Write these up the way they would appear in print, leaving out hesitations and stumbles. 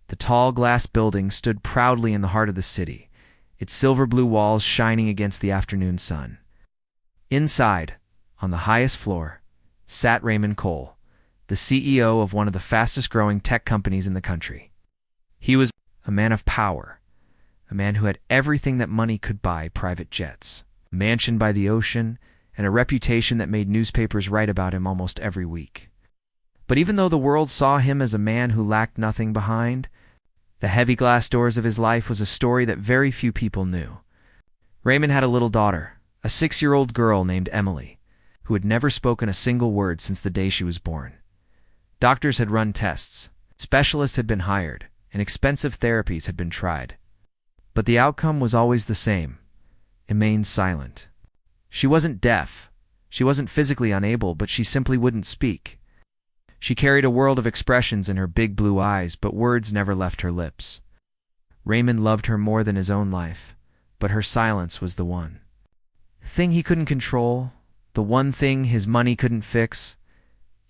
The tall glass building stood proudly in the heart of the city, its silver-blue walls shining against the afternoon sun. Inside, on the highest floor, sat Raymond Cole, the CEO of one of the fastest-growing tech companies in the country. He was a man of power, a man who had everything that money could buy: private jets, a mansion by the ocean, and a reputation that made newspapers write about him almost every week. But even though the world saw him as a man who lacked nothing behind, the heavy glass doors of his life was a story that very few people knew. Raymond had a little daughter, a 6-year-old girl named Emily, who had never spoken a single word since the day she was born. Doctors had run tests, specialists had been hired, and expensive therapies had been tried. But the outcome was always the same: remained silent. She wasn't deaf, she wasn't physically unable, but she simply wouldn't speak. She carried a world of expressions in her big blue eyes, but words never left her lips. Raymond loved her more than his own life, but her silence was the one thing he couldn't control, the one thing his money couldn't fix.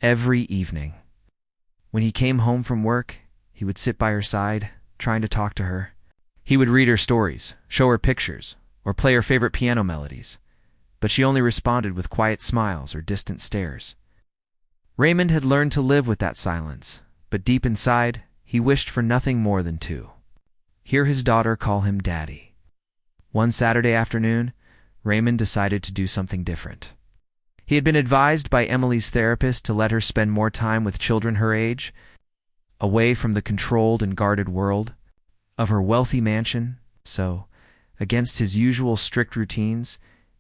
Every evening, when he came home from work, he would sit by her side, trying to talk to her. He would read her stories, show her pictures, or play her favorite piano melodies, but she only responded with quiet smiles or distant stares. Raymond had learned to live with that silence, but deep inside, he wished for nothing more than to hear his daughter call him Daddy. One Saturday afternoon, Raymond decided to do something different. He had been advised by Emily's therapist to let her spend more time with children her age, away from the controlled and guarded world of her wealthy mansion. So, against his usual strict routines,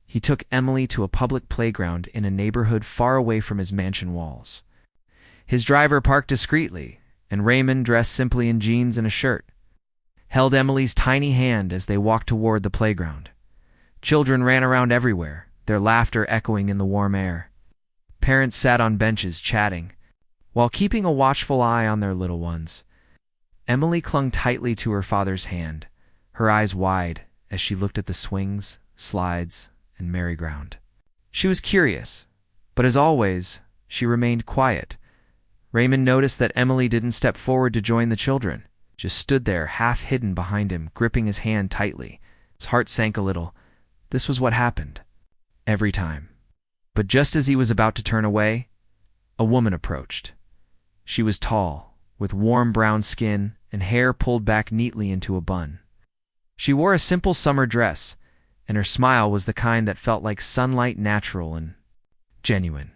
he took Emily to a public playground in a neighborhood far away from his mansion walls. His driver parked discreetly, and Raymond, dressed simply in jeans and a shirt, held Emily's tiny hand as they walked toward the playground. Children ran around everywhere, their laughter echoing in the warm air. Parents sat on benches chatting, while keeping a watchful eye on their little ones. Emily clung tightly to her father's hand, her eyes wide as she looked at the swings, slides, and merry-go-round. She was curious, but as always, she remained quiet. Raymond noticed that Emily didn't step forward to join the children, just stood there half hidden behind him, gripping his hand tightly. His heart sank a little. This was what happened every time. But just as he was about to turn away, a woman approached. She was tall, with warm brown skin and hair pulled back neatly into a bun. She wore a simple summer dress, and her smile was the kind that felt like sunlight, natural and genuine.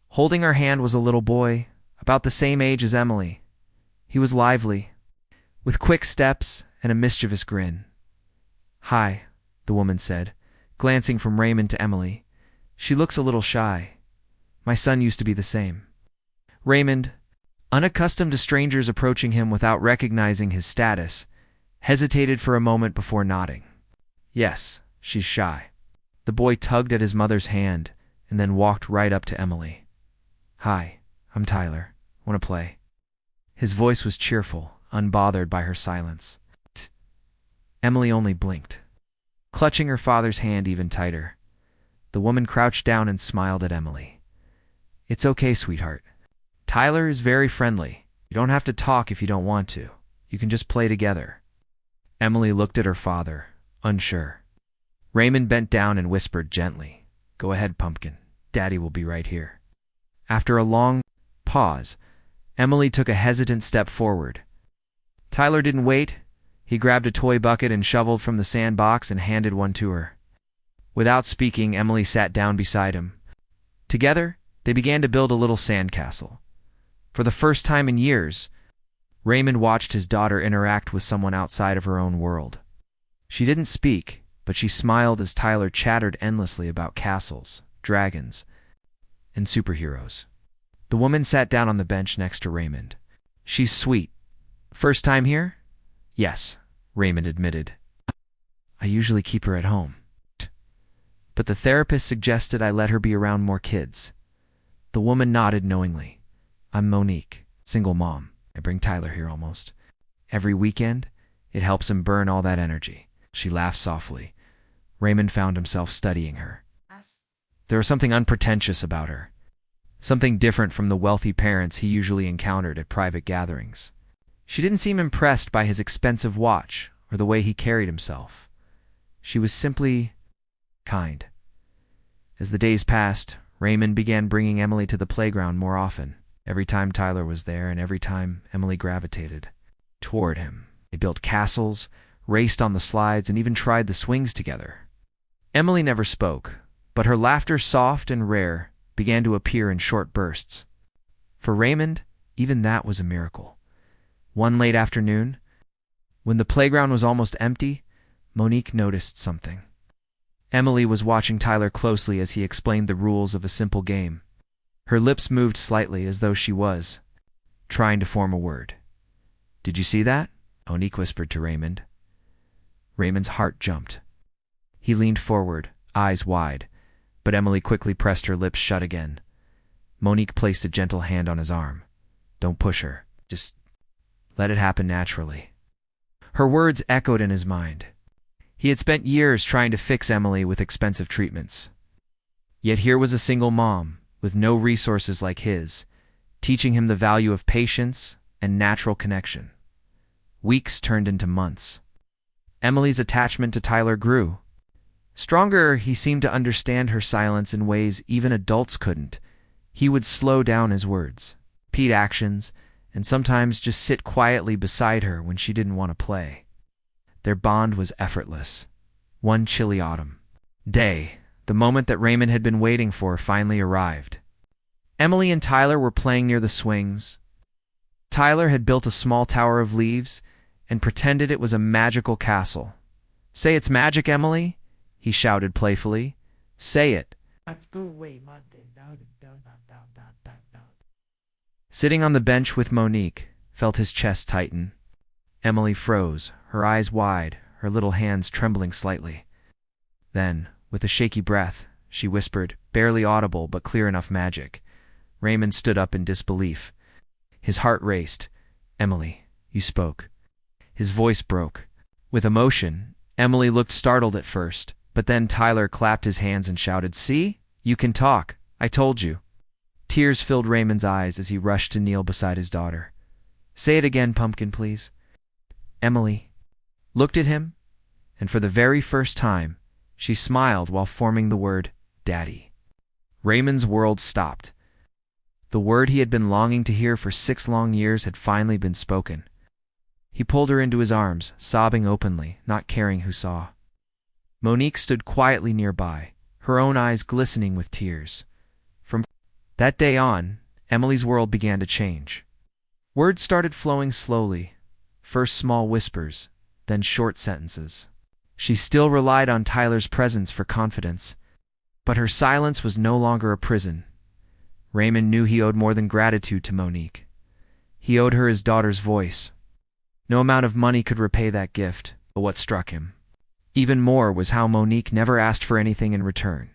Holding her hand was a little boy, about the same age as Emily. He was lively, with quick steps and a mischievous grin. "Hi," the woman said, glancing from Raymond to Emily. "She looks a little shy. My son used to be the same." Raymond, unaccustomed to strangers approaching him without recognizing his status, hesitated for a moment before nodding. "Yes, she's shy." The boy tugged at his mother's hand and then walked right up to Emily. "Hi, I'm Tyler. Want to play?" His voice was cheerful, unbothered by her silence. Emily only blinked, clutching her father's hand even tighter. The woman crouched down and smiled at Emily. "It's okay, sweetheart. Tyler is very friendly. You don't have to talk if you don't want to. You can just play together." Emily looked at her father, unsure. Raymond bent down and whispered gently, "Go ahead, Pumpkin. Daddy will be right here." After a long pause, Emily took a hesitant step forward. Tyler didn't wait. He grabbed a toy bucket and shoveled from the sandbox and handed one to her. Without speaking, Emily sat down beside him. Together, they began to build a little sandcastle. For the first time in years, Raymond watched his daughter interact with someone outside of her own world. She didn't speak, but she smiled as Tyler chattered endlessly about castles, dragons, and superheroes. The woman sat down on the bench next to Raymond. "She's sweet. First time here?" "Yes," Raymond admitted. "I usually keep her at home. But the therapist suggested I let her be around more kids." The woman nodded knowingly. "I'm Monique, single mom. I bring Tyler here almost every weekend. It helps him burn all that energy." She laughed softly. Raymond found himself studying her. There was something unpretentious about her, something different from the wealthy parents he usually encountered at private gatherings. She didn't seem impressed by his expensive watch or the way he carried himself. She was simply kind. As the days passed, Raymond began bringing Emily to the playground more often. Every time Tyler was there and every time Emily gravitated toward him. They built castles, raced on the slides, and even tried the swings together. Emily never spoke, but her laughter, soft and rare, began to appear in short bursts. For Raymond, even that was a miracle. One late afternoon, when the playground was almost empty, Monique noticed something. Emily was watching Tyler closely as he explained the rules of a simple game. Her lips moved slightly as though she was trying to form a word. "Did you see that?" Monique whispered to Raymond. Raymond's heart jumped. He leaned forward, eyes wide, but Emily quickly pressed her lips shut again. Monique placed a gentle hand on his arm. "Don't push her. Just let it happen naturally." Her words echoed in his mind. He had spent years trying to fix Emily with expensive treatments. Yet here was a single mom, with no resources like his, teaching him the value of patience and natural connection. Weeks turned into months. Emily's attachment to Tyler grew. Stronger, he seemed to understand her silence in ways even adults couldn't. He would slow down his words, repeat actions, and sometimes just sit quietly beside her when she didn't want to play. Their bond was effortless. One chilly autumn day, the moment that Raymond had been waiting for finally arrived. Emily and Tyler were playing near the swings. Tyler had built a small tower of leaves and pretended it was a magical castle. "Say it's magic, Emily," he shouted playfully. "Say it." Sitting on the bench with Monique, felt his chest tighten. Emily froze, her eyes wide, her little hands trembling slightly. Then, with a shaky breath, she whispered, barely audible but clear enough, "Magic." Raymond stood up in disbelief. His heart raced. "Emily, you spoke." His voice broke. With emotion, Emily looked startled at first, but then Tyler clapped his hands and shouted, "See? You can talk. I told you." Tears filled Raymond's eyes as he rushed to kneel beside his daughter. "Say it again, Pumpkin, please." Emily looked at him, and for the very first time, she smiled while forming the word, "Daddy." Raymond's world stopped. The word he had been longing to hear for 6 long years had finally been spoken. He pulled her into his arms, sobbing openly, not caring who saw. Monique stood quietly nearby, her own eyes glistening with tears. From that day on, Emily's world began to change. Words started flowing slowly, first small whispers, then short sentences. She still relied on Tyler's presence for confidence, but her silence was no longer a prison. Raymond knew he owed more than gratitude to Monique. He owed her his daughter's voice. No amount of money could repay that gift, but what struck him even more was how Monique never asked for anything in return.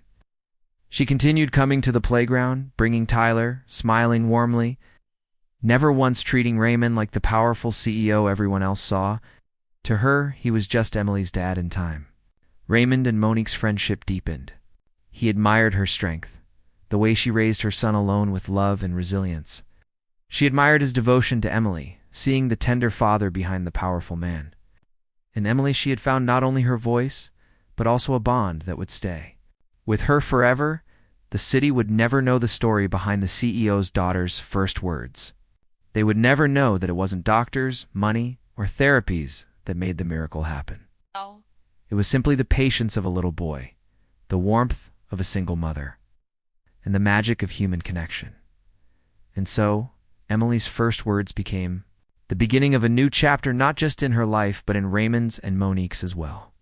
She continued coming to the playground, bringing Tyler, smiling warmly, never once treating Raymond like the powerful CEO everyone else saw. To her, he was just Emily's dad in time. Raymond and Monique's friendship deepened. He admired her strength, the way she raised her son alone with love and resilience. She admired his devotion to Emily, seeing the tender father behind the powerful man. In Emily she had found not only her voice, but also a bond that would stay. With her forever, the city would never know the story behind the CEO's daughter's first words. They would never know that it wasn't doctors, money, or therapies that made the miracle happen. It was simply the patience of a little boy, the warmth of a single mother, and the magic of human connection. And so, Emily's first words became the beginning of a new chapter, not just in her life, but in Raymond's and Monique's as well.